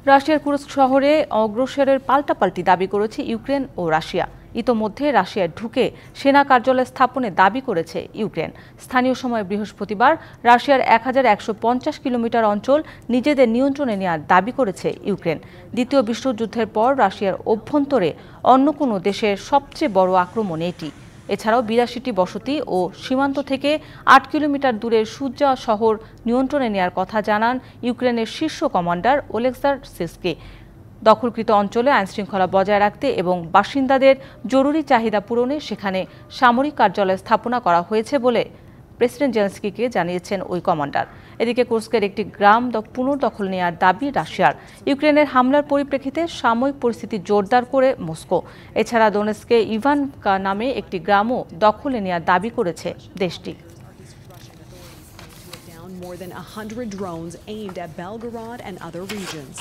রাশিয়ার কুরস্ক শহরে অগ্রসরের পাল্টাপাল্টি দাবি করেছে ইউক্রেন ও রাশিয়া। ইতোমধ্যে রাশিয়ায় ঢুকে সেনা কার্যালয় স্থাপনের দাবি করেছে ইউক্রেন। স্থানীয় সময় বৃহস্পতিবার রাশিয়ার 1150 কিলোমিটার অঞ্চল নিজেদের নিয়ন্ত্রণে নেওয়ার দাবি করেছে ইউক্রেন। দ্বিতীয় বিশ্বযুদ্ধের পর রাশিয়ার অভ্যন্তরে অন্য কোনো দেশের সবচেয়ে বড় আক্রমণ এটি। এছাড়াও 82টি বসতি ও সীমান্ত থেকে 8 কিলোমিটার দূরের সুজা শহর নিয়ন্ত্রণে নেওয়ার কথা জানান ইউক্রেনের শীর্ষ কমান্ডার ওলেক্সার সিসকি। দখলকৃত অঞ্চলে আইনশৃঙ্খলা বজায় রাখতে এবং বাসিন্দাদের জরুরি চাহিদা পূরণে সেখানে সামরিক কার্যালয় স্থাপনা করা হয়েছে বলে প্রেসিডেন্ট জেলেনস্কিকে জানিয়েছেন ওই কমান্ডার। এদিকে কুর্স্কের একটি গ্রাম পুনর্দখল নেওয়ার দাবি রাশিয়ার। ইউক্রেনের হামলার পরিপ্রেক্ষিতে সাময়িক পরিস্থিতি জোরদার করে মস্কো। এছাড়া দোনেৎস্কে ইভানকা নামে একটি গ্রামও দখলে নেওয়ার দাবি করেছে দেশটি। More than 100 drones aimed at Belgorod and other regions.